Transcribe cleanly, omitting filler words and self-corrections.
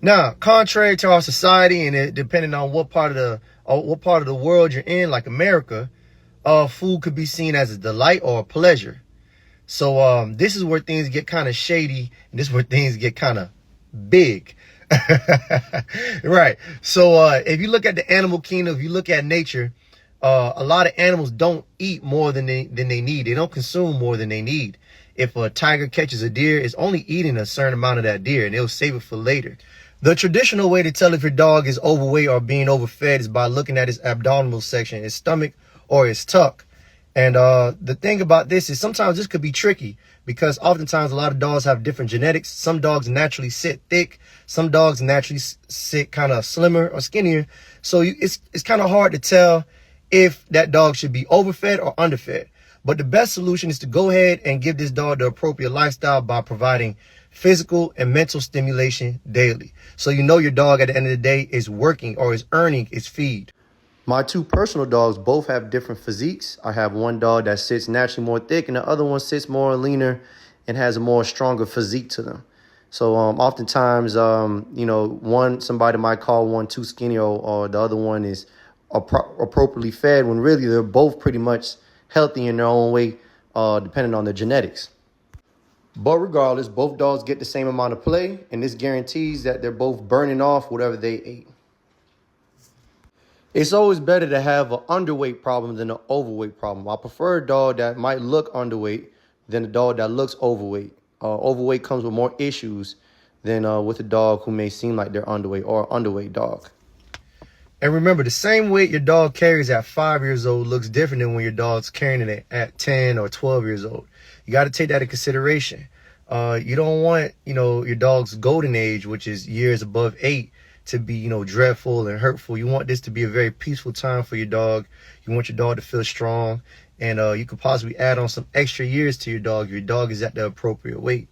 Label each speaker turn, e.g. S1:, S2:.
S1: Now, contrary to our society, and depending on what part of the world you're in, like America, food could be seen as a delight or a pleasure. So this is where things get kind of shady, and this is where things get kind of big. Right. So if you look at the animal kingdom, if you look at nature, a lot of animals don't eat more than they need. They don't consume more than they need. If a tiger catches a deer, it's only eating a certain amount of that deer, and they'll save it for later. The traditional way to tell if your dog is overweight or being overfed is by looking at his abdominal section, his stomach or his tuck. And the thing about this is sometimes this could be tricky because oftentimes a lot of dogs have different genetics. Some dogs naturally sit thick. Some dogs naturally sit kind of slimmer or skinnier. So it's kind of hard to tell if that dog should be overfed or underfed. But the best solution is to go ahead and give this dog the appropriate lifestyle by providing physical and mental stimulation daily. So you know your dog at the end of the day is working or is earning its feed. My two personal dogs both have different physiques. I have one dog that sits naturally more thick and the other one sits more leaner and has a more stronger physique to them. So oftentimes, somebody might call one too skinny or the other one is appropriately fed when really they're both pretty much healthy in their own way, depending on their genetics. But regardless, both dogs get the same amount of play, and this guarantees that they're both burning off whatever they ate. It's always better to have an underweight problem than an overweight problem. I prefer a dog that might look underweight than a dog that looks overweight. Overweight comes with more issues than with a dog who may seem like they're underweight or an underweight dog. And remember, the same weight your dog carries at 5 years old looks different than when your dog's carrying it at 10 or 12 years old. You got to take that into consideration. You don't want, your dog's golden age, which is years above 8, to be, dreadful and hurtful. You want this to be a very peaceful time for your dog. You want your dog to feel strong. And you could possibly add on some extra years to your dog if your dog is at the appropriate weight.